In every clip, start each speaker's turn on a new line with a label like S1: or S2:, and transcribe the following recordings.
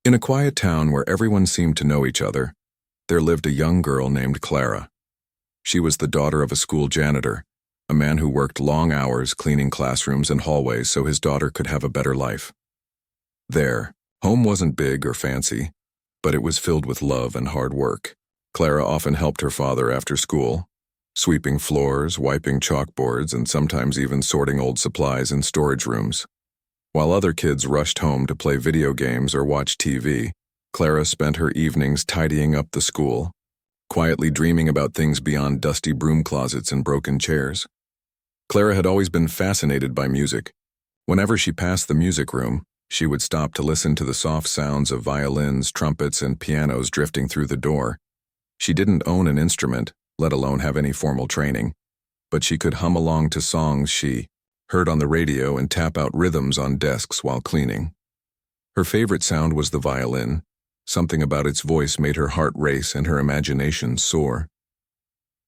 S1: In a quiet town where everyone seemed to know each other, there lived a young girl named Clara. She was the daughter of a school janitor, a man who worked long hours cleaning classrooms and hallways so his daughter could have a better life. There, home wasn't big or fancy, but it was filled with love and hard work. Clara often helped her father after school, sweeping floors, wiping chalkboards, and sometimes even sorting old supplies in storage rooms. While other kids rushed home to play video games or watch TV, Clara spent her evenings tidying up the school, quietly dreaming about things beyond dusty broom closets and broken chairs. Clara had always been fascinated by music. Whenever she passed the music room, she would stop to listen to the soft sounds of violins, trumpets, and pianos drifting through the door. She didn't own an instrument, let alone have any formal training, but she could hum along to songs she heard on the radio and tap out rhythms on desks while cleaning. Her favorite sound was the violin. Something about its voice made her heart race and her imagination soar.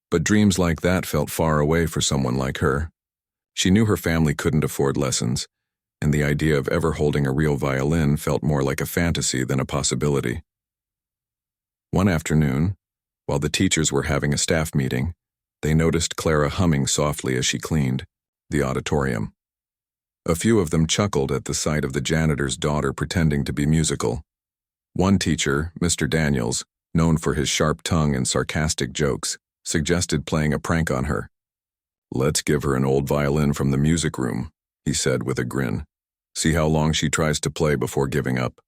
S1: But dreams like that felt far away for someone like her. She knew her family couldn't afford lessons, and the idea of ever holding a real violin felt more like a fantasy than a possibility. One afternoon, while the teachers were having a staff meeting, they noticed Clara humming softly as she cleaned the auditorium. A few of them chuckled at the sight of the janitor's daughter pretending to be musical. One teacher, Mr. Daniels, known for his sharp tongue and sarcastic jokes, suggested playing a prank on her. "Let's give her an old violin from the music room," he said with a grin. "See how long she tries to play before giving up."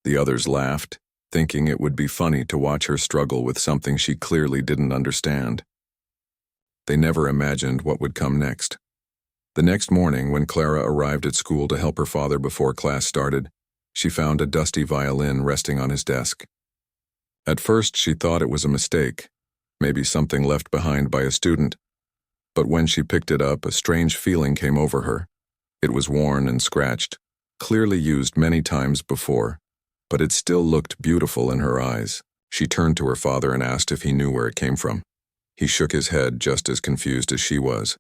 S1: The others laughed, thinking it would be funny to watch her struggle with something she clearly didn't understand. They never imagined what would come next. The next morning, when Clara arrived at school to help her father before class started, she found a dusty violin resting on his desk. At first, she thought it was a mistake, maybe something left behind by a student. But when she picked it up, a strange feeling came over her. It was worn and scratched, clearly used many times before, but it still looked beautiful in her eyes. She turned to her father and asked if he knew where it came from. He shook his head, just as confused as she was.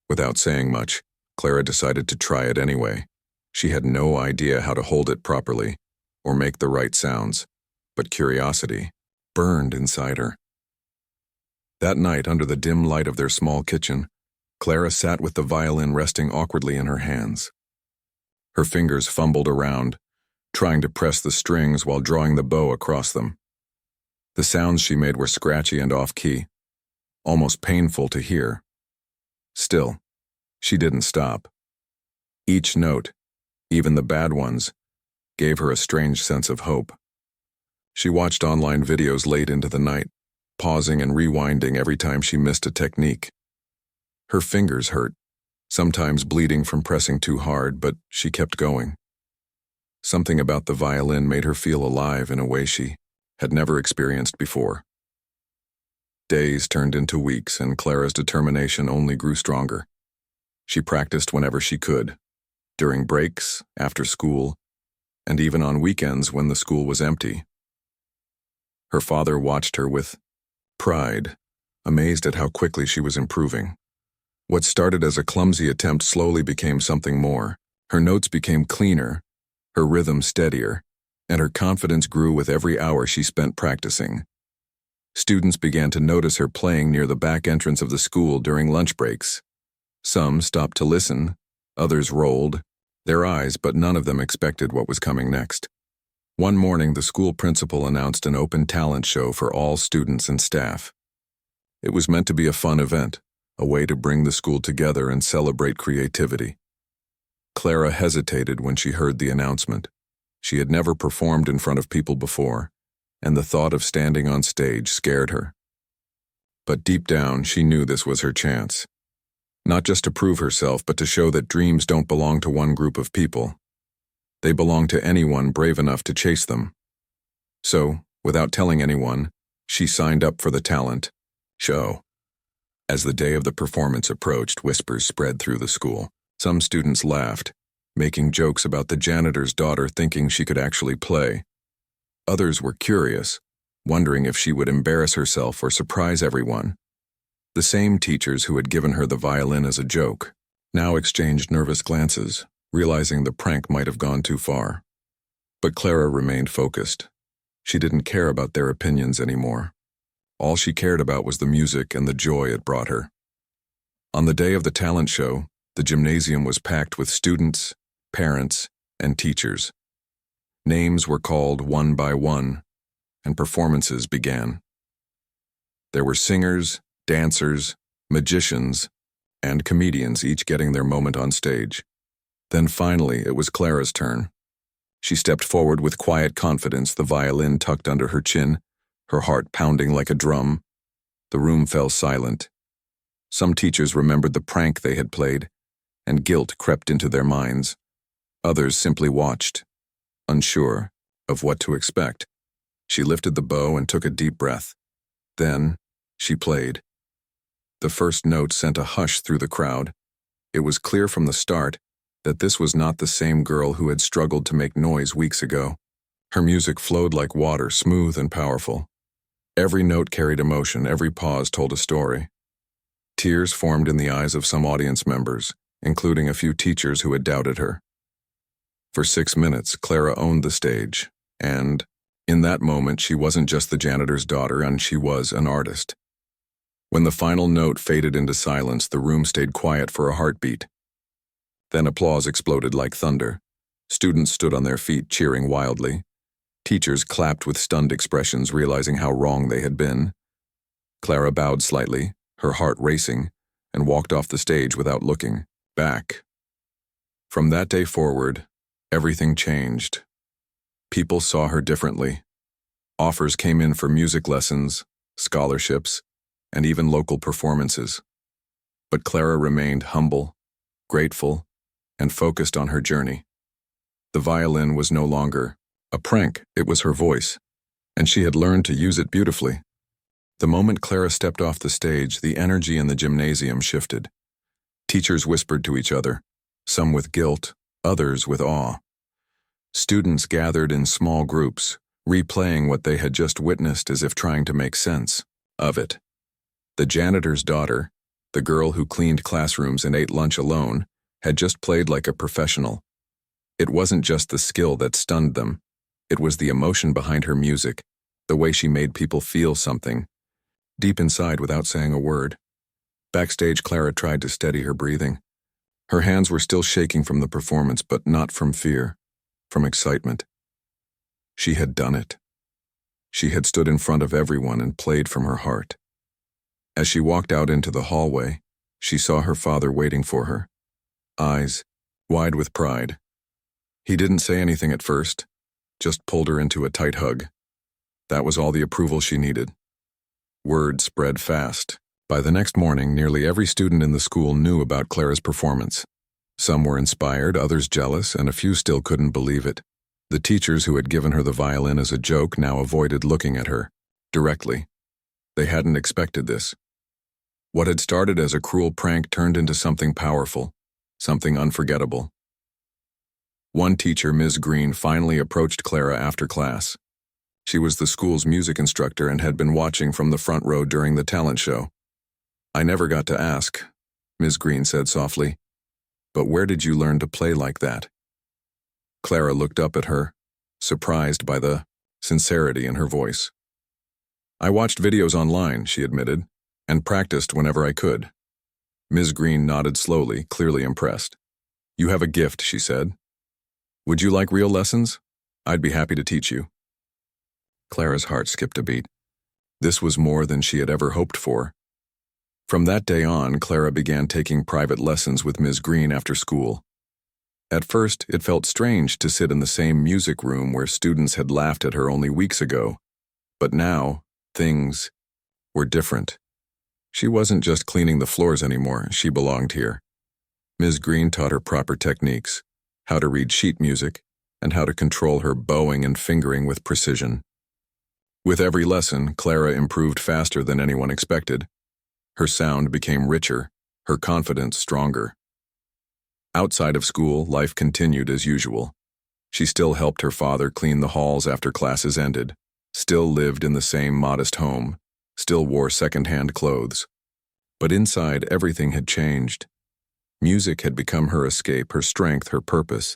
S1: Without saying much, Clara decided to try it anyway. She had no idea how to hold it properly or make the right sounds, but curiosity burned inside her. That night, under the dim light of their small kitchen, Clara sat with the violin resting awkwardly in her hands. Her fingers fumbled around, trying to press the strings while drawing the bow across them. The sounds she made were scratchy and off-key, almost painful to hear. Still, she didn't stop. Each note, even the bad ones, gave her a strange sense of hope. She watched online videos late into the night, pausing and rewinding every time she missed a technique. Her fingers hurt, sometimes bleeding from pressing too hard, but she kept going. Something about the violin made her feel alive in a way she had never experienced before. Days turned into weeks, and Clara's determination only grew stronger. She practiced whenever she could, during breaks, after school, and even on weekends when the school was empty. Her father watched her with pride, amazed at how quickly she was improving. What started as a clumsy attempt slowly became something more. Her notes became cleaner, her rhythm steadier, and her confidence grew with every hour she spent practicing. Students began to notice her playing near the back entrance of the school during lunch breaks. Some stopped to listen, others rolled their eyes, but none of them expected what was coming next. One morning, the school principal announced an open talent show for all students and staff. It was meant to be a fun event, a way to bring the school together and celebrate creativity. Clara hesitated when she heard the announcement. She had never performed in front of people before, and the thought of standing on stage scared her. But deep down, she knew this was her chance. Not just to prove herself, but to show that dreams don't belong to one group of people. They belong to anyone brave enough to chase them. So, without telling anyone, she signed up for the talent show. As the day of the performance approached, whispers spread through the school. Some students laughed, making jokes about the janitor's daughter thinking she could actually play. Others were curious, wondering if she would embarrass herself or surprise everyone. The same teachers who had given her the violin as a joke now exchanged nervous glances, realizing the prank might have gone too far. But Clara remained focused. She didn't care about their opinions anymore. All she cared about was the music and the joy it brought her. On the day of the talent show, the gymnasium was packed with students, parents, and teachers. Names were called one by one, and performances began. There were singers, dancers, magicians, and comedians, each getting their moment on stage. Then finally, it was Clara's turn. She stepped forward with quiet confidence, the violin tucked under her chin, her heart pounding like a drum. The room fell silent. Some teachers remembered the prank they had played, and guilt crept into their minds. Others simply watched, unsure of what to expect. She lifted the bow and took a deep breath. Then, she played. The first note sent a hush through the crowd. It was clear from the start that this was not the same girl who had struggled to make noise weeks ago. Her music flowed like water, smooth and powerful. Every note carried emotion, every pause told a story. Tears formed in the eyes of some audience members, including a few teachers who had doubted her. For 6 minutes, Clara owned the stage, and, in that moment, she wasn't just the janitor's daughter, and she was an artist. When the final note faded into silence, the room stayed quiet for a heartbeat. Then applause exploded like thunder. Students stood on their feet, cheering wildly. Teachers clapped with stunned expressions, realizing how wrong they had been. Clara bowed slightly, her heart racing, and walked off the stage without looking back. From that day forward, everything changed. People saw her differently. Offers came in for music lessons, scholarships, and even local performances. But Clara remained humble, grateful, and focused on her journey. The violin was no longer a prank, it was her voice, and she had learned to use it beautifully. The moment Clara stepped off the stage, the energy in the gymnasium shifted. Teachers whispered to each other, some with guilt, others with awe. Students gathered in small groups, replaying what they had just witnessed as if trying to make sense of it. The janitor's daughter, the girl who cleaned classrooms and ate lunch alone, had just played like a professional. It wasn't just the skill that stunned them. It was the emotion behind her music, the way she made people feel something, deep inside without saying a word. Backstage, Clara tried to steady her breathing. Her hands were still shaking from the performance, but not from fear, from excitement. She had done it. She had stood in front of everyone and played from her heart. As she walked out into the hallway, she saw her father waiting for her, eyes wide with pride. He didn't say anything at first, just pulled her into a tight hug. That was all the approval she needed. Word spread fast. By the next morning, nearly every student in the school knew about Clara's performance. Some were inspired, others jealous, and a few still couldn't believe it. The teachers who had given her the violin as a joke now avoided looking at her directly. They hadn't expected this. What had started as a cruel prank turned into something powerful, something unforgettable. One teacher, Ms. Green, finally approached Clara after class. She was the school's music instructor and had been watching from the front row during the talent show. "I never got to ask," Ms. Green said softly. "But where did you learn to play like that?" Clara looked up at her, surprised by the sincerity in her voice. "I watched videos online," she admitted, "and practiced whenever I could." Ms. Green nodded slowly, clearly impressed. "You have a gift," she said. "Would you like real lessons? I'd be happy to teach you." Clara's heart skipped a beat. This was more than she had ever hoped for. From that day on, Clara began taking private lessons with Ms. Green after school. At first, it felt strange to sit in the same music room where students had laughed at her only weeks ago. But now, things were different. She wasn't just cleaning the floors anymore, she belonged here. Ms. Green taught her proper techniques, how to read sheet music, and how to control her bowing and fingering with precision. With every lesson, Clara improved faster than anyone expected. Her sound became richer, her confidence stronger. Outside of school, life continued as usual. She still helped her father clean the halls after classes ended, still lived in the same modest home, still wore second-hand clothes. But inside, everything had changed. Music had become her escape, her strength, her purpose.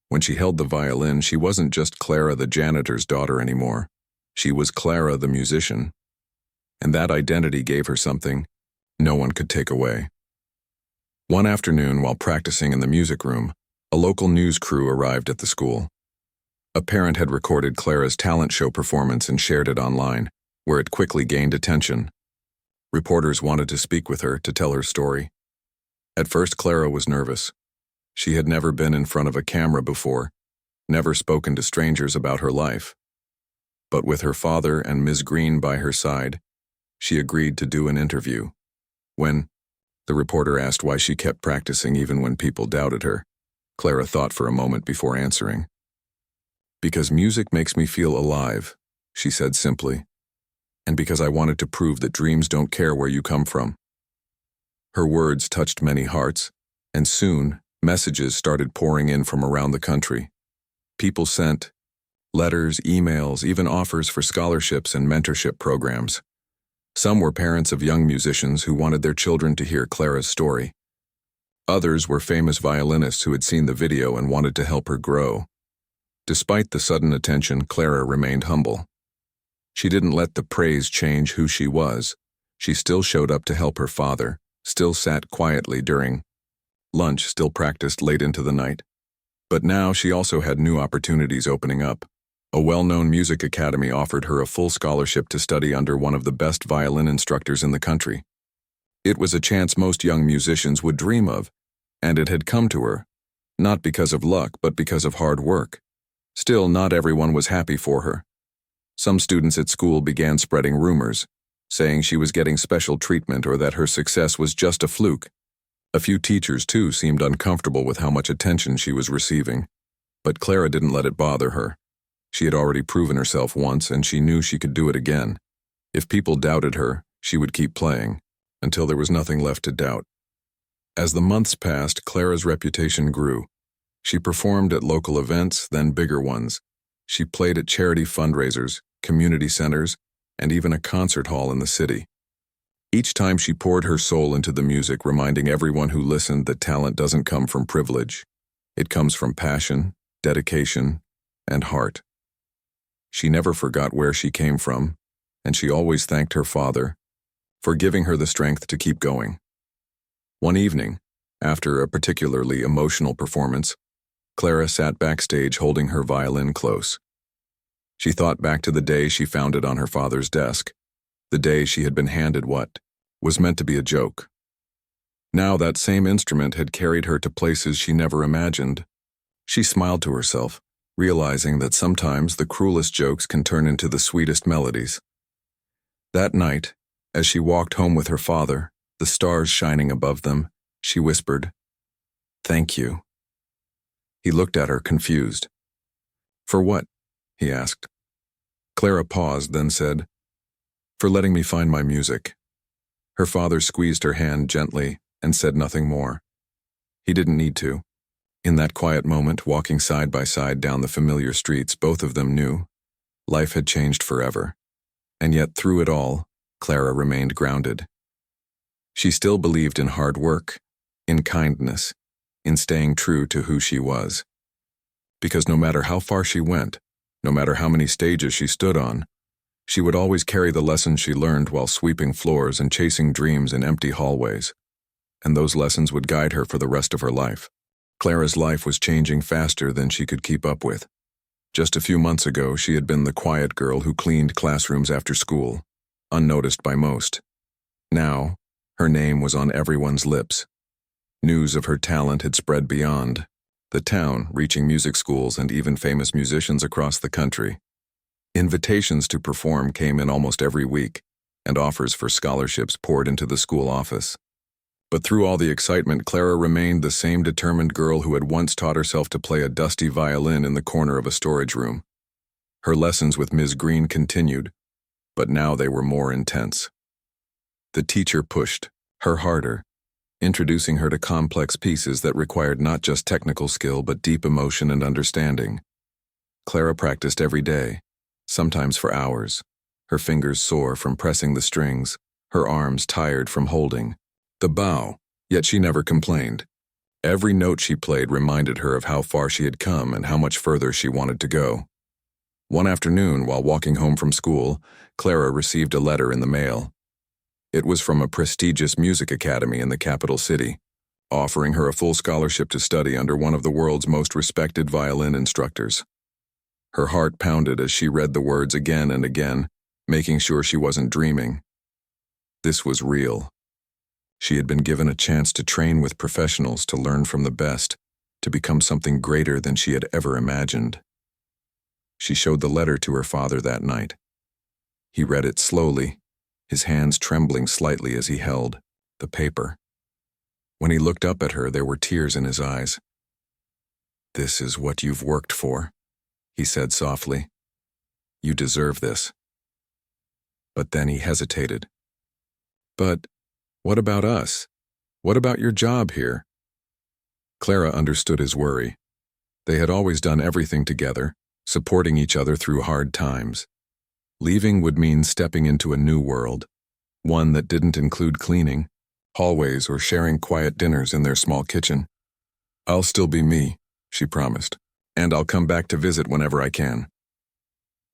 S1: When she held the violin, she wasn't just Clara the janitor's daughter anymore. She was Clara the musician. And that identity gave her something no one could take away. One afternoon, while practicing in the music room, a local news crew arrived at the school. A parent had recorded Clara's talent show performance and shared it online, where it quickly gained attention. Reporters wanted to speak with her to tell her story. At first, Clara was nervous. She had never been in front of a camera before, never spoken to strangers about her life. But with her father and Ms. Green by her side, she agreed to do an interview. When the reporter asked why she kept practicing even when people doubted her, Clara thought for a moment before answering. "Because music makes me feel alive," she said simply, "and because I wanted to prove that dreams don't care where you come from." Her words touched many hearts, and soon, messages started pouring in from around the country. People sent letters, emails, even offers for scholarships and mentorship programs. Some were parents of young musicians who wanted their children to hear Clara's story. Others were famous violinists who had seen the video and wanted to help her grow. Despite the sudden attention, Clara remained humble. She didn't let the praise change who she was. She still showed up to help her father, still sat quietly during lunch, still practiced late into the night. But now she also had new opportunities opening up. A well-known music academy offered her a full scholarship to study under one of the best violin instructors in the country. It was a chance most young musicians would dream of, and it had come to her, not because of luck, but because of hard work. Still, not everyone was happy for her. Some students at school began spreading rumors, saying she was getting special treatment or that her success was just a fluke. A few teachers, too, seemed uncomfortable with how much attention she was receiving. But Clara didn't let it bother her. She had already proven herself once, and she knew she could do it again. If people doubted her, she would keep playing, until there was nothing left to doubt. As the months passed, Clara's reputation grew. She performed at local events, then bigger ones. She played at charity fundraisers, community centers, and even a concert hall in the city. Each time she poured her soul into the music, reminding everyone who listened that talent doesn't come from privilege. It comes from passion, dedication, and heart. She never forgot where she came from, and she always thanked her father for giving her the strength to keep going. One evening, after a particularly emotional performance, Clara sat backstage holding her violin close. She thought back to the day she found it on her father's desk, the day she had been handed what was meant to be a joke. Now that same instrument had carried her to places she never imagined. She smiled to herself, realizing that sometimes the cruelest jokes can turn into the sweetest melodies. That night, as she walked home with her father, the stars shining above them, she whispered, "Thank you." He looked at her, confused. "For what?" he asked. Clara paused, then said, "For letting me find my music." Her father squeezed her hand gently and said nothing more. He didn't need to. In that quiet moment, walking side by side down the familiar streets, both of them knew life had changed forever. And yet, through it all, Clara remained grounded. She still believed in hard work, in kindness, in staying true to who she was. Because no matter how far she went, no matter how many stages she stood on, she would always carry the lessons she learned while sweeping floors and chasing dreams in empty hallways. And those lessons would guide her for the rest of her life. Clara's life was changing faster than she could keep up with. Just a few months ago, she had been the quiet girl who cleaned classrooms after school, unnoticed by most. Now, her name was on everyone's lips. News of her talent had spread beyond the town, reaching music schools and even famous musicians across the country. Invitations to perform came in almost every week, and offers for scholarships poured into the school office. But through all the excitement, Clara remained the same determined girl who had once taught herself to play a dusty violin in the corner of a storage room. Her lessons with Ms. Green continued, but now they were more intense. The teacher pushed her harder, introducing her to complex pieces that required not just technical skill but deep emotion and understanding. Clara practiced every day, sometimes for hours, her fingers sore from pressing the strings, her arms tired from holding the bow, yet she never complained. Every note she played reminded her of how far she had come and how much further she wanted to go. One afternoon, while walking home from school, Clara received a letter in the mail. It was from a prestigious music academy in the capital city, offering her a full scholarship to study under one of the world's most respected violin instructors. Her heart pounded as she read the words again and again, making sure she wasn't dreaming. This was real. She had been given a chance to train with professionals, to learn from the best, to become something greater than she had ever imagined. She showed the letter to her father that night. He read it slowly, his hands trembling slightly as he held the paper. When he looked up at her, there were tears in his eyes. "This is what you've worked for," he said softly. "You deserve this." But then he hesitated. "But what about us? What about your job here?" Clara understood his worry. They had always done everything together, supporting each other through hard times. Leaving would mean stepping into a new world, one that didn't include cleaning hallways or sharing quiet dinners in their small kitchen. "I'll still be me," she promised, "and I'll come back to visit whenever I can."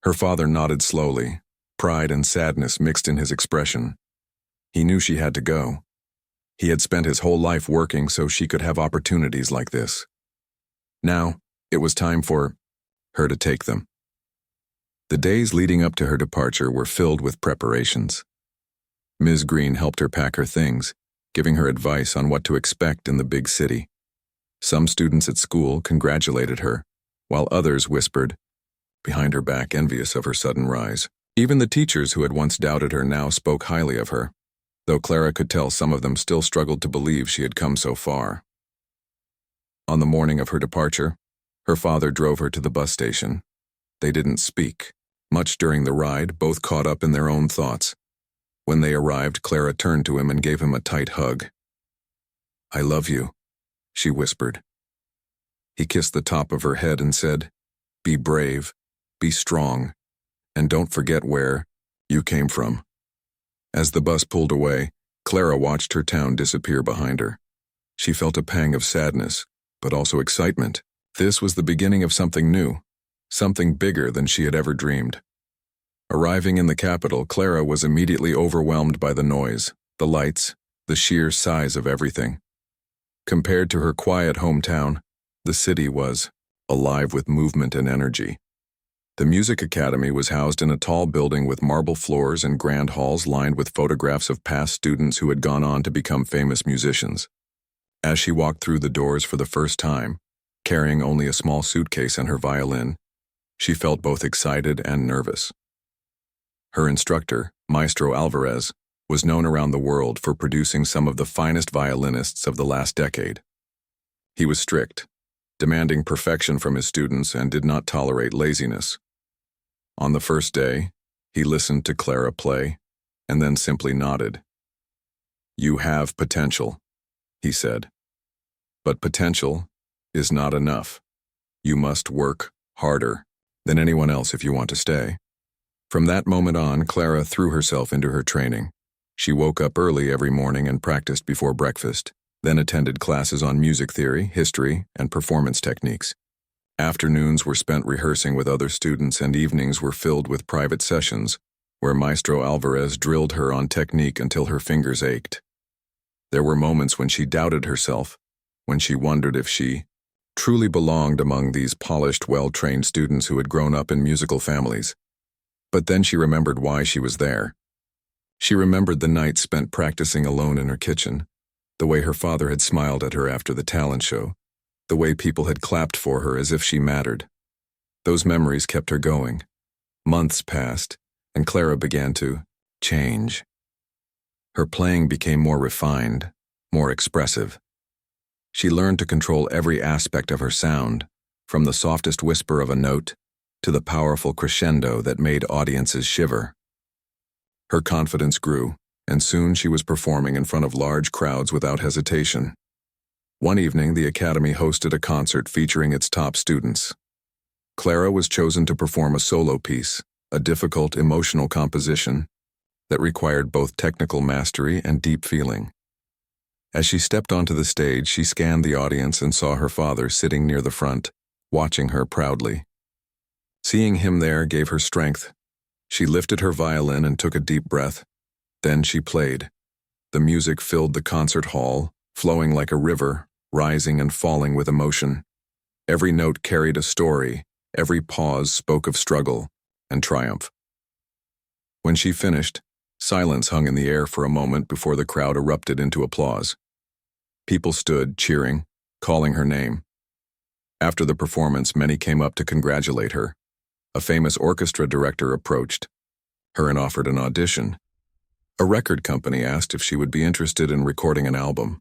S1: Her father nodded slowly, pride and sadness mixed in his expression. He knew she had to go. He had spent his whole life working so she could have opportunities like this. Now, it was time for her to take them. The days leading up to her departure were filled with preparations. Ms. Green helped her pack her things, giving her advice on what to expect in the big city. Some students at school congratulated her, while others whispered behind her back, envious of her sudden rise. Even the teachers who had once doubted her now spoke highly of her, though Clara could tell some of them still struggled to believe she had come so far. On the morning of her departure, her father drove her to the bus station. They didn't speak much during the ride, both caught up in their own thoughts. When they arrived, Clara turned to him and gave him a tight hug. "I love you," she whispered. He kissed the top of her head and said, "Be brave, be strong, and don't forget where you came from." As the bus pulled away, Clara watched her town disappear behind her. She felt a pang of sadness, but also excitement. This was the beginning of something new, something bigger than she had ever dreamed. Arriving in the capital, Clara was immediately overwhelmed by the noise, the lights, the sheer size of everything. Compared to her quiet hometown, the city was alive with movement and energy. The music academy was housed in a tall building with marble floors and grand halls lined with photographs of past students who had gone on to become famous musicians. As she walked through the doors for the first time, carrying only a small suitcase and her violin, she felt both excited and nervous. Her instructor, Maestro Alvarez, was known around the world for producing some of the finest violinists of the last decade. He was strict, demanding perfection from his students, and did not tolerate laziness. On the first day, he listened to Clara play, and then simply nodded. "You have potential," he said. "But potential is not enough. You must work harder than anyone else if you want to stay." From that moment on, Clara threw herself into her training. She woke up early every morning and practiced before breakfast, then attended classes on music theory, history, and performance techniques. Afternoons were spent rehearsing with other students, and evenings were filled with private sessions, where Maestro Alvarez drilled her on technique until her fingers ached. There were moments when she doubted herself, when she wondered if she truly belonged among these polished, well-trained students who had grown up in musical families. But then she remembered why she was there. She remembered the nights spent practicing alone in her kitchen, the way her father had smiled at her after the talent show, the way people had clapped for her as if she mattered. Those memories kept her going. Months passed, and Clara began to change. Her playing became more refined, more expressive. She learned to control every aspect of her sound, from the softest whisper of a note to the powerful crescendo that made audiences shiver. Her confidence grew, and soon she was performing in front of large crowds without hesitation. One evening, the Academy hosted a concert featuring its top students. Clara was chosen to perform a solo piece, a difficult, emotional composition that required both technical mastery and deep feeling. As she stepped onto the stage, she scanned the audience and saw her father sitting near the front, watching her proudly. Seeing him there gave her strength. She lifted her violin and took a deep breath. Then she played. The music filled the concert hall, flowing like a river, rising and falling with emotion. Every note carried a story, every pause spoke of struggle and triumph. When she finished, silence hung in the air for a moment before the crowd erupted into applause. People stood, cheering, calling her name. After the performance, many came up to congratulate her. A famous orchestra director approached her and offered an audition. A record company asked if she would be interested in recording an album.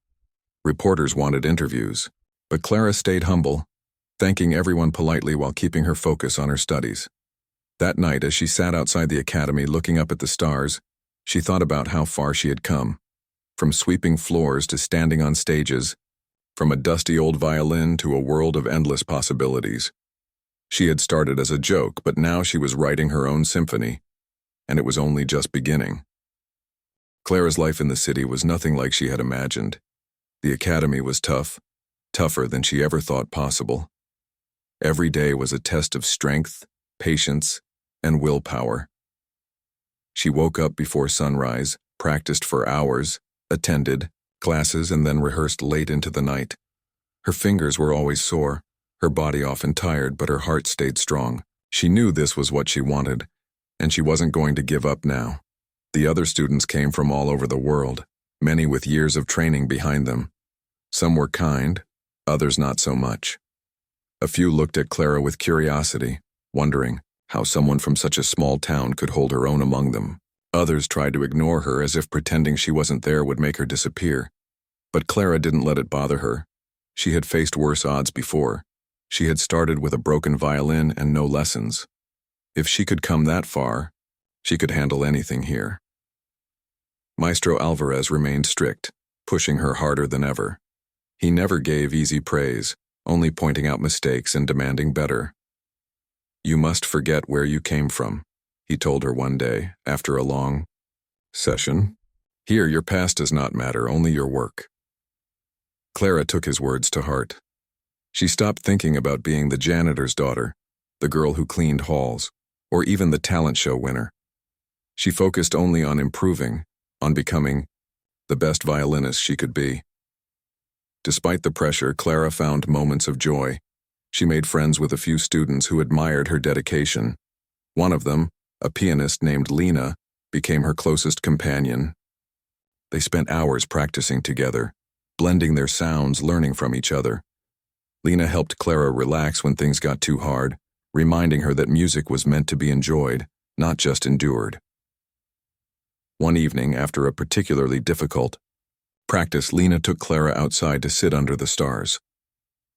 S1: Reporters wanted interviews, but Clara stayed humble, thanking everyone politely while keeping her focus on her studies. That night, as she sat outside the academy looking up at the stars, she thought about how far she had come. From sweeping floors to standing on stages, from a dusty old violin to a world of endless possibilities. She had started as a joke, but now she was writing her own symphony, and it was only just beginning. Clara's life in the city was nothing like she had imagined. The academy was tough, tougher than she ever thought possible. Every day was a test of strength, patience, and willpower. She woke up before sunrise, practiced for hours, attended classes, and then rehearsed late into the night. Her fingers were always sore, her body often tired, but her heart stayed strong. She knew this was what she wanted, and she wasn't going to give up now. The other students came from all over the world, many with years of training behind them. Some were kind, others not so much. A few looked at Clara with curiosity, wondering how someone from such a small town could hold her own among them. Others tried to ignore her as if pretending she wasn't there would make her disappear. But Clara didn't let it bother her. She had faced worse odds before. She had started with a broken violin and no lessons. If she could come that far, she could handle anything here. Maestro Alvarez remained strict, pushing her harder than ever. He never gave easy praise, only pointing out mistakes and demanding better. "You must forget where you came from," he told her one day, after a long session. "Here, your past does not matter, only your work." Clara took his words to heart. She stopped thinking about being the janitor's daughter, the girl who cleaned halls, or even the talent show winner. She focused only on improving, on becoming the best violinist she could be. Despite the pressure, Clara found moments of joy. She made friends with a few students who admired her dedication. One of them, a pianist named Lena, became her closest companion. They spent hours practicing together, blending their sounds, learning from each other. Lena helped Clara relax when things got too hard, reminding her that music was meant to be enjoyed, not just endured. One evening, after a particularly difficult practice, Lena took Clara outside to sit under the stars.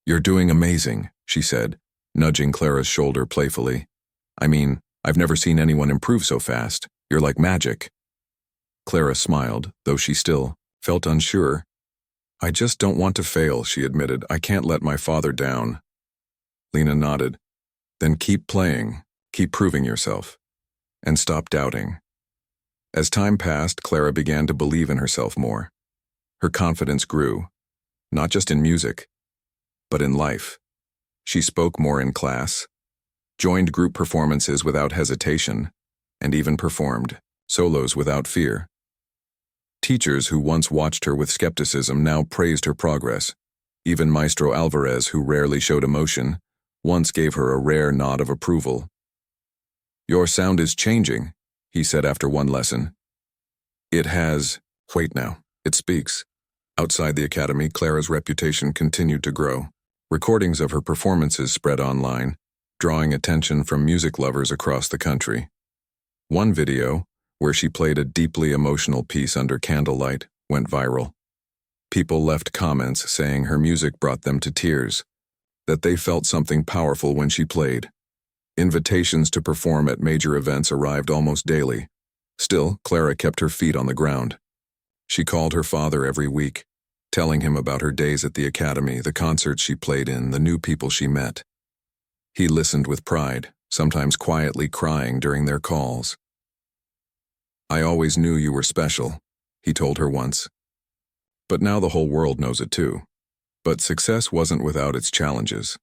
S1: "You're doing amazing," she said, nudging Clara's shoulder playfully. "I mean, I've never seen anyone improve so fast. You're like magic." Clara smiled, though she still felt unsure. "I just don't want to fail," she admitted. "I can't let my father down." Lena nodded. "Then keep playing, keep proving yourself, and stop doubting." As time passed, Clara began to believe in herself more. Her confidence grew, not just in music, but in life. She spoke more in class, joined group performances without hesitation, and even performed solos without fear. Teachers who once watched her with skepticism now praised her progress. Even Maestro Alvarez, who rarely showed emotion, once gave her a rare nod of approval. "Your sound is changing," he said after one lesson. "It has." Wait now, it speaks. Outside the academy, Clara's reputation continued to grow. Recordings of her performances spread online, drawing attention from music lovers across the country. One video, where she played a deeply emotional piece under candlelight, went viral. People left comments saying her music brought them to tears, that they felt something powerful when she played. Invitations to perform at major events arrived almost daily. Still, Clara kept her feet on the ground. She called her father every week, telling him about her days at the academy, the concerts she played in, the new people she met. He listened with pride, sometimes quietly crying during their calls. "I always knew you were special," he told her once. But now the whole world knows it too. But success wasn't without its challenges.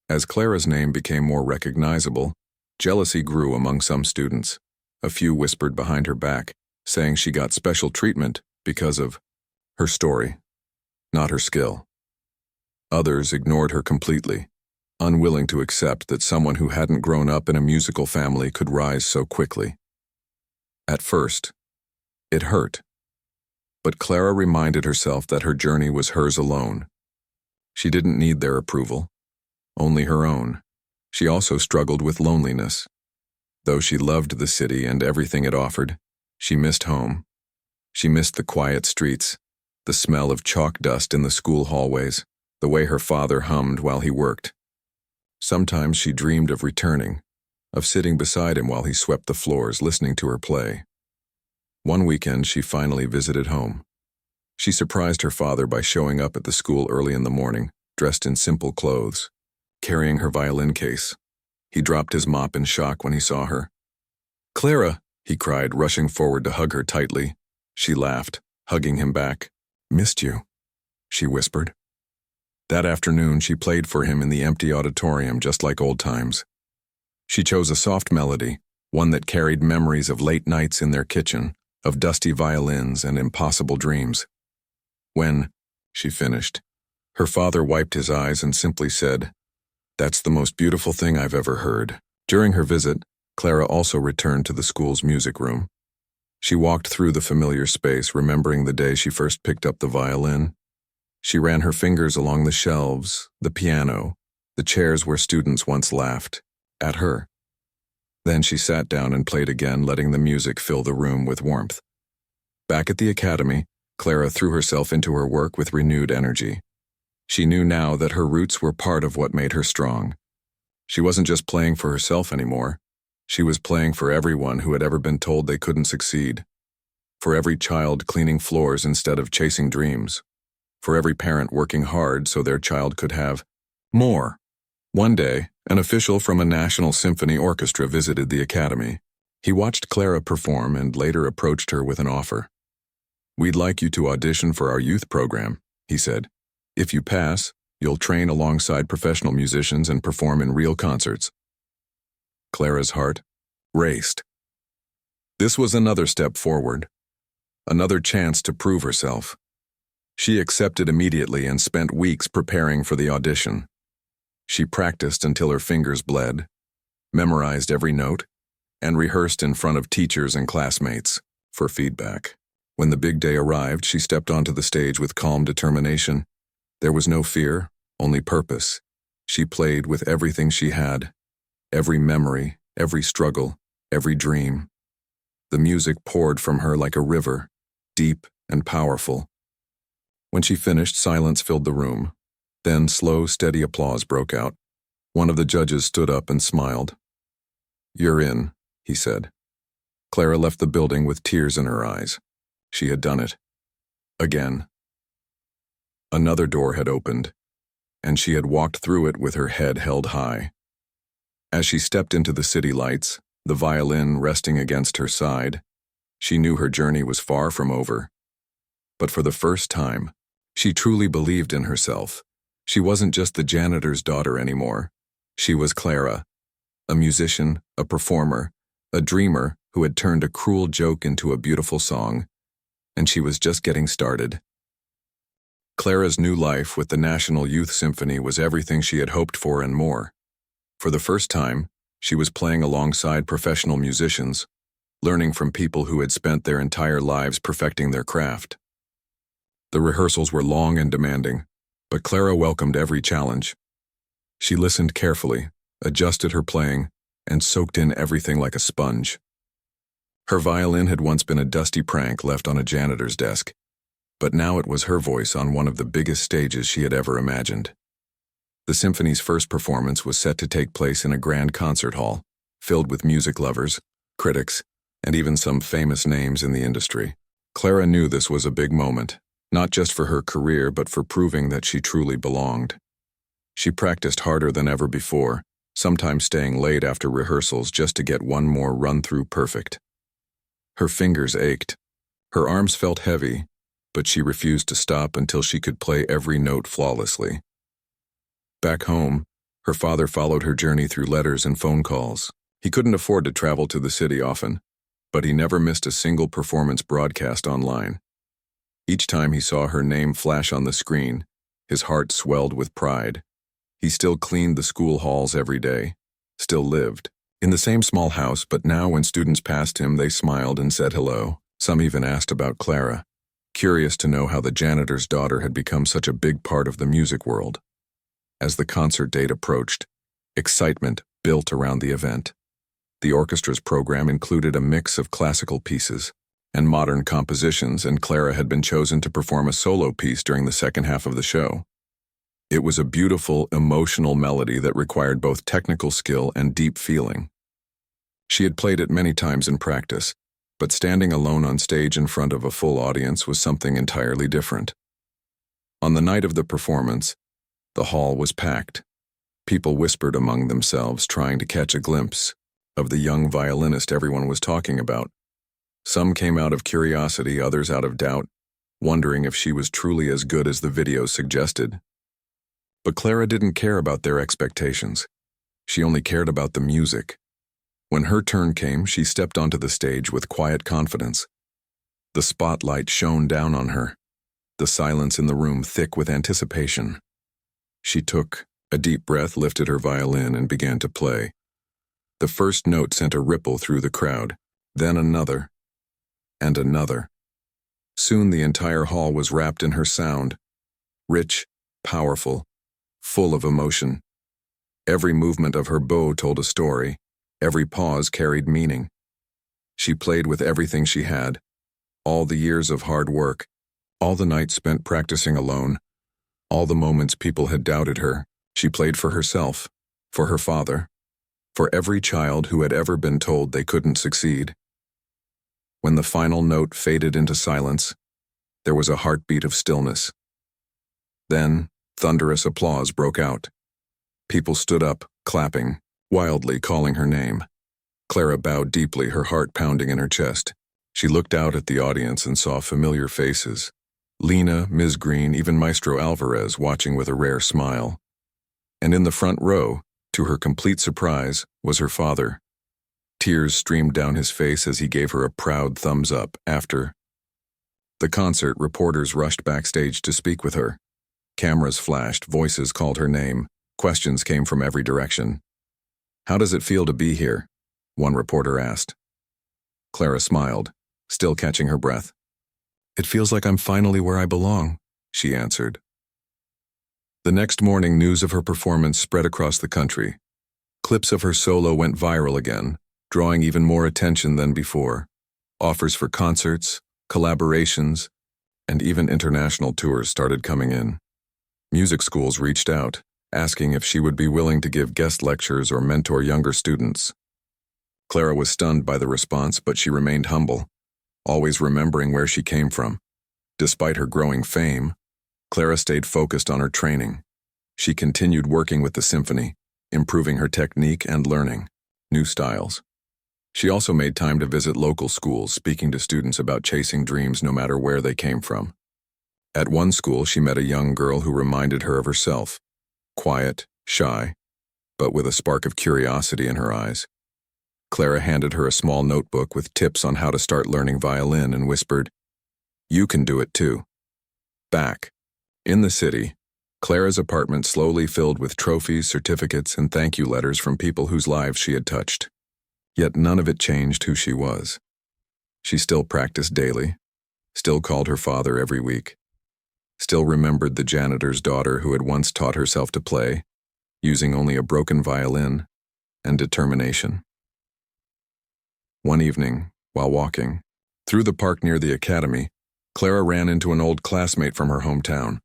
S1: As Clara's name became more recognizable, jealousy grew among some students. A few whispered behind her back, saying she got special treatment because of her story, not her skill. Others ignored her completely, unwilling to accept that someone who hadn't grown up in a musical family could rise so quickly. At first, it hurt. But Clara reminded herself that her journey was hers alone. She didn't need their approval, only her own. She also struggled with loneliness. Though she loved the city and everything it offered, she missed home. She missed the quiet streets, the smell of chalk dust in the school hallways, the way her father hummed while he worked. Sometimes she dreamed of returning, of sitting beside him while he swept the floors, listening to her play. One weekend, she finally visited home. She surprised her father by showing up at the school early in the morning, dressed in simple clothes, carrying her violin case. He dropped his mop in shock when he saw her. "Clara!" he cried, rushing forward to hug her tightly. She laughed, hugging him back. "Missed you," she whispered. That afternoon, she played for him in the empty auditorium just like old times. She chose a soft melody, one that carried memories of late nights in their kitchen, of dusty violins and impossible dreams. When she finished, her father wiped his eyes and simply said, "That's the most beautiful thing I've ever heard." During her visit, Clara also returned to the school's music room. She walked through the familiar space, remembering the day she first picked up the violin. She ran her fingers along the shelves, the piano, the chairs where students once laughed at her. Then she sat down and played again, letting the music fill the room with warmth. Back at the academy, Clara threw herself into her work with renewed energy. She knew now that her roots were part of what made her strong. She wasn't just playing for herself anymore. She was playing for everyone who had ever been told they couldn't succeed. For every child cleaning floors instead of chasing dreams. For every parent working hard so their child could have more. One day, an official from a national symphony orchestra visited the academy. He watched Clara perform and later approached her with an offer. "We'd like you to audition for our youth program," he said. "If you pass, you'll train alongside professional musicians and perform in real concerts." Clara's heart raced. This was another step forward, another chance to prove herself. She accepted immediately and spent weeks preparing for the audition. She practiced until her fingers bled, memorized every note, and rehearsed in front of teachers and classmates for feedback. When the big day arrived, she stepped onto the stage with calm determination. There was no fear, only purpose. She played with everything she had, every memory, every struggle, every dream. The music poured from her like a river, deep and powerful. When she finished, silence filled the room. Then slow, steady applause broke out. One of the judges stood up and smiled. "You're in," he said. Clara left the building with tears in her eyes. She had done it. Again. Another door had opened, and she had walked through it with her head held high. As she stepped into the city lights, the violin resting against her side, she knew her journey was far from over. But for the first time, she truly believed in herself. She wasn't just the janitor's daughter anymore. She was Clara, a musician, a performer, a dreamer who had turned a cruel joke into a beautiful song. And she was just getting started. Clara's new life with the National Youth Symphony was everything she had hoped for and more. For the first time, she was playing alongside professional musicians, learning from people who had spent their entire lives perfecting their craft. The rehearsals were long and demanding, but Clara welcomed every challenge. She listened carefully, adjusted her playing, and soaked in everything like a sponge. Her violin had once been a dusty prank left on a janitor's desk, but now it was her voice on one of the biggest stages she had ever imagined. The symphony's first performance was set to take place in a grand concert hall, filled with music lovers, critics, and even some famous names in the industry. Clara knew this was a big moment, not just for her career but for proving that she truly belonged. She practiced harder than ever before, sometimes staying late after rehearsals just to get one more run-through perfect. Her fingers ached, her arms felt heavy, but she refused to stop until she could play every note flawlessly. Back home, her father followed her journey through letters and phone calls. He couldn't afford to travel to the city often, but he never missed a single performance broadcast online. Each time he saw her name flash on the screen, his heart swelled with pride. He still cleaned the school halls every day, still lived in the same small house, but now when students passed him, they smiled and said hello. Some even asked about Clara, curious to know how the janitor's daughter had become such a big part of the music world. As the concert date approached, excitement built around the event. The orchestra's program included a mix of classical pieces and modern compositions, and Clara had been chosen to perform a solo piece during the second half of the show. It was a beautiful, emotional melody that required both technical skill and deep feeling. She had played it many times in practice, but standing alone on stage in front of a full audience was something entirely different. On the night of the performance, the hall was packed. People whispered among themselves, trying to catch a glimpse of the young violinist everyone was talking about. Some came out of curiosity, others out of doubt, wondering if she was truly as good as the video suggested. But Clara didn't care about their expectations. She only cared about the music. When her turn came, she stepped onto the stage with quiet confidence. The spotlight shone down on her, the silence in the room thick with anticipation. She took a deep breath, lifted her violin, and began to play. The first note sent a ripple through the crowd, then another, and another. Soon the entire hall was wrapped in her sound, rich, powerful, full of emotion. Every movement of her bow told a story, every pause carried meaning. She played with everything she had, all the years of hard work, all the nights spent practicing alone, all the moments people had doubted her. She played for herself, for her father, for every child who had ever been told they couldn't succeed. When the final note faded into silence, there was a heartbeat of stillness. Then, thunderous applause broke out. People stood up, clapping, wildly calling her name. Clara bowed deeply, her heart pounding in her chest. She looked out at the audience and saw familiar faces. Lena, Ms. Green, even Maestro Alvarez watching with a rare smile. And in the front row, to her complete surprise, was her father. Tears streamed down his face as he gave her a proud thumbs up. After the concert, reporters rushed backstage to speak with her. Cameras flashed, voices called her name, questions came from every direction. "How does it feel to be here?" one reporter asked. Clara smiled, still catching her breath. "It feels like I'm finally where I belong," she answered. The next morning, news of her performance spread across the country. Clips of her solo went viral again, drawing even more attention than before. Offers for concerts, collaborations, and even international tours started coming in. Music schools reached out, asking if she would be willing to give guest lectures or mentor younger students. Clara was stunned by the response, but she remained humble, always remembering where she came from. Despite her growing fame, Clara stayed focused on her training. She continued working with the symphony, improving her technique and learning new styles. She also made time to visit local schools, speaking to students about chasing dreams no matter where they came from. At one school, she met a young girl who reminded her of herself, quiet, shy, but with a spark of curiosity in her eyes. Clara handed her a small notebook with tips on how to start learning violin and whispered, "You can do it too." Back in the city, Clara's apartment slowly filled with trophies, certificates, and thank you letters from people whose lives she had touched. Yet none of it changed who she was. She still practiced daily, still called her father every week, still remembered the janitor's daughter who had once taught herself to play, using only a broken violin and determination. One evening, while walking through the park near the academy, Clara ran into an old classmate from her hometown.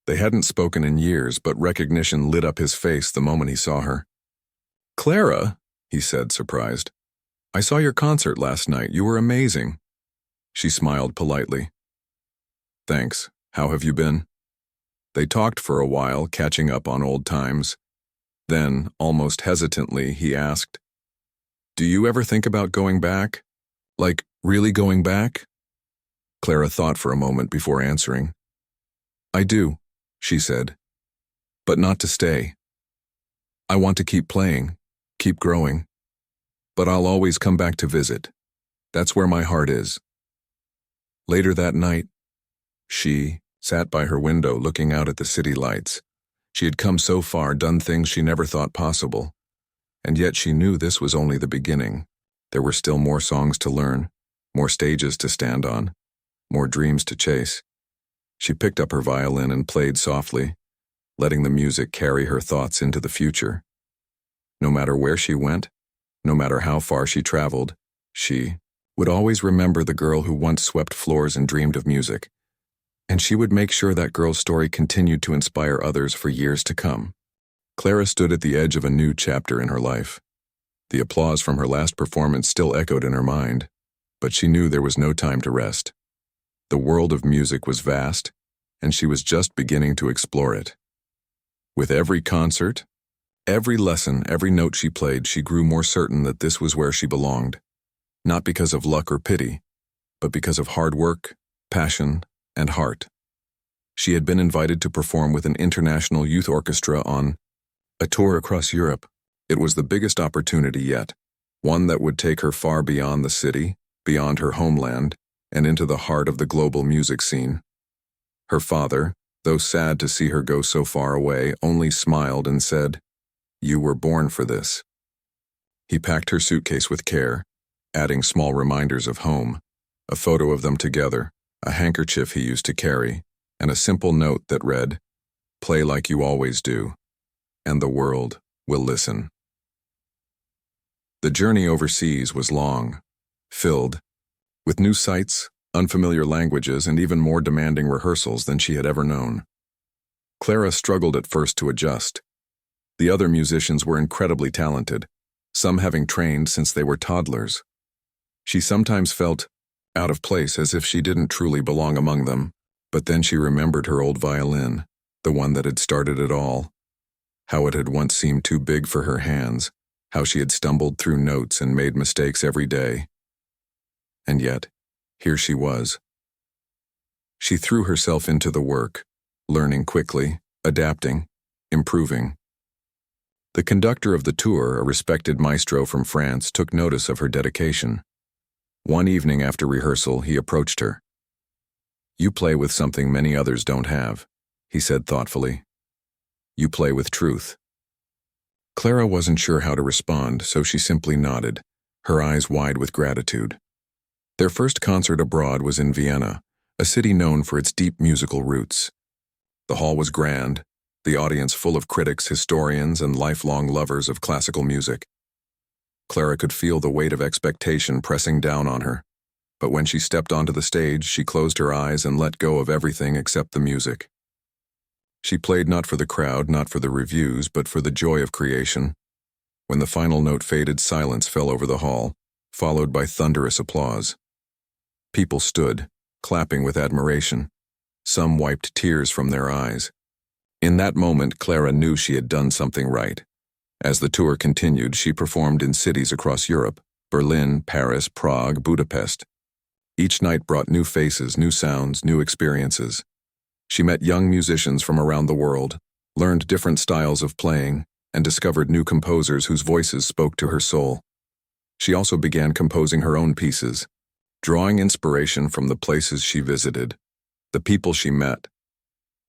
S1: They hadn't spoken in years, but recognition lit up his face the moment he saw her. "Clara," he said, surprised. "I saw your concert last night. You were amazing." She smiled politely. "Thanks. How have you been?" They talked for a while, catching up on old times. Then, almost hesitantly, he asked, "Do you ever think about going back? Like, really going back?" Clara thought for a moment before answering. I do, she said, but not to stay. I want to keep playing, keep growing, but I'll always come back to visit. That's where my heart is. Later that night, she sat by her window looking out at the city lights. She had come so far, done things she never thought possible, and yet she knew this was only the beginning. There were still more songs to learn, more stages to stand on, more dreams to chase. She picked up her violin and played softly, letting the music carry her thoughts into the future. No matter where she went, no matter how far she traveled, she would always remember the girl who once swept floors and dreamed of music. And she would make sure that girl's story continued to inspire others for years to come. Clara stood at the edge of a new chapter in her life. The applause from her last performance still echoed in her mind, but she knew there was no time to rest. The world of music was vast, and she was just beginning to explore it. With every concert, every lesson, every note she played, she grew more certain that this was where she belonged. Not because of luck or pity, but because of hard work, passion, and heart. She had been invited to perform with an international youth orchestra on a tour across Europe. It was the biggest opportunity yet, one that would take her far beyond the city, beyond her homeland, and into the heart of the global music scene. Her father, though sad to see her go so far away, only smiled and said, "You were born for this." He packed her suitcase with care, adding small reminders of home, a photo of them together, a handkerchief he used to carry, and a simple note that read, "Play like you always do, and the world will listen." The journey overseas was long, filled with new sights, unfamiliar languages, and even more demanding rehearsals than she had ever known. Clara struggled at first to adjust. The other musicians were incredibly talented, some having trained since they were toddlers. She sometimes felt out of place, as if she didn't truly belong among them, but then she remembered her old violin, the one that had started it all, how it had once seemed too big for her hands, how she had stumbled through notes and made mistakes every day. And yet, here she was. She threw herself into the work, learning quickly, adapting, improving. The conductor of the tour, a respected maestro from France, took notice of her dedication. One evening after rehearsal, he approached her. "You play with something many others don't have," he said thoughtfully. "You play with truth." Clara wasn't sure how to respond, so she simply nodded, her eyes wide with gratitude. Their first concert abroad was in Vienna, a city known for its deep musical roots. The hall was grand, the audience full of critics, historians, and lifelong lovers of classical music. Clara could feel the weight of expectation pressing down on her, but when she stepped onto the stage, she closed her eyes and let go of everything except the music. She played not for the crowd, not for the reviews, but for the joy of creation. When the final note faded, silence fell over the hall, followed by thunderous applause. People stood, clapping with admiration. Some wiped tears from their eyes. In that moment, Clara knew she had done something right. As the tour continued, she performed in cities across Europe: Berlin, Paris, Prague, Budapest. Each night brought new faces, new sounds, new experiences. She met young musicians from around the world, learned different styles of playing, and discovered new composers whose voices spoke to her soul. She also began composing her own pieces, drawing inspiration from the places she visited, the people she met,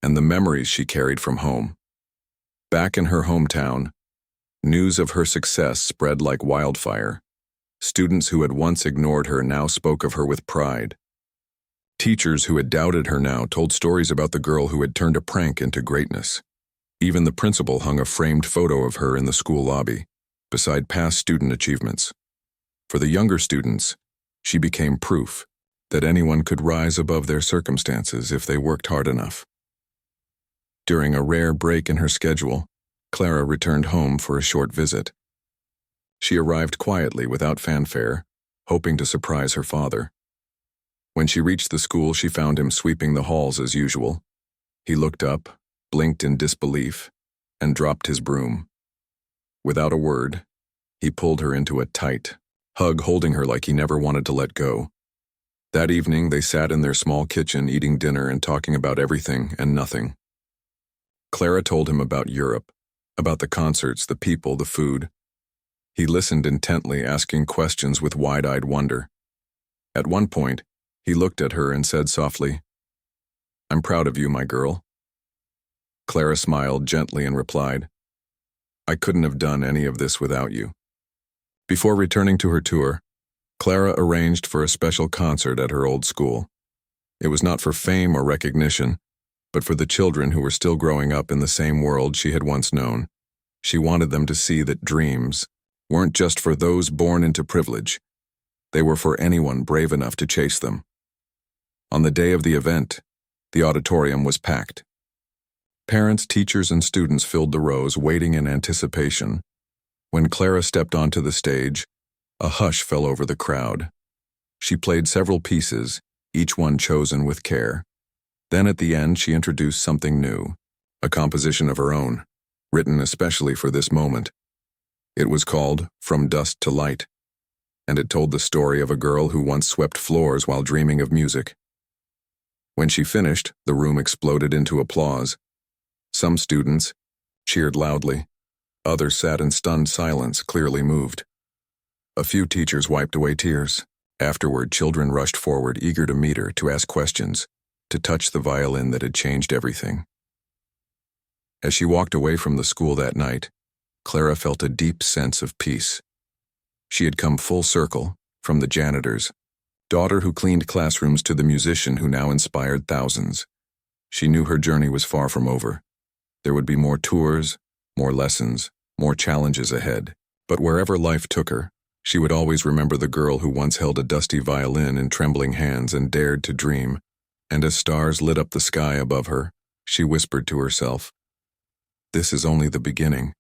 S1: and the memories she carried from home. Back in her hometown, news of her success spread like wildfire. Students who had once ignored her now spoke of her with pride. Teachers who had doubted her now told stories about the girl who had turned a prank into greatness. Even the principal hung a framed photo of her in the school lobby, beside past student achievements. For the younger students, she became proof that anyone could rise above their circumstances if they worked hard enough. During a rare break in her schedule, Clara returned home for a short visit. She arrived quietly without fanfare, hoping to surprise her father. When she reached the school, she found him sweeping the halls as usual. He looked up, blinked in disbelief, and dropped his broom. Without a word, he pulled her into a tight hug, holding her like he never wanted to let go. That evening, they sat in their small kitchen eating dinner and talking about everything and nothing. Clara told him about Europe, about the concerts, the people, the food. He listened intently, asking questions with wide-eyed wonder. At one point, he looked at her and said softly, "I'm proud of you, my girl." Clara smiled gently and replied, "I couldn't have done any of this without you." Before returning to her tour, Clara arranged for a special concert at her old school. It was not for fame or recognition, but for the children who were still growing up in the same world she had once known. She wanted them to see that dreams weren't just for those born into privilege. They were for anyone brave enough to chase them. On the day of the event, the auditorium was packed. Parents, teachers, and students filled the rows, waiting in anticipation. When Clara stepped onto the stage, a hush fell over the crowd. She played several pieces, each one chosen with care. Then at the end, she introduced something new, a composition of her own, written especially for this moment. It was called From Dust to Light, and it told the story of a girl who once swept floors while dreaming of music. When she finished, the room exploded into applause. Some students cheered loudly. Others sat in stunned silence, clearly moved. A few teachers wiped away tears. Afterward, children rushed forward, eager to meet her, to ask questions, to touch the violin that had changed everything. As she walked away from the school that night, Clara felt a deep sense of peace. She had come full circle, from the janitor's daughter who cleaned classrooms to the musician who now inspired thousands. She knew her journey was far from over. There would be more tours, more lessons, more challenges ahead. But wherever life took her, she would always remember the girl who once held a dusty violin in trembling hands and dared to dream. And as stars lit up the sky above her, she whispered to herself, "This is only the beginning."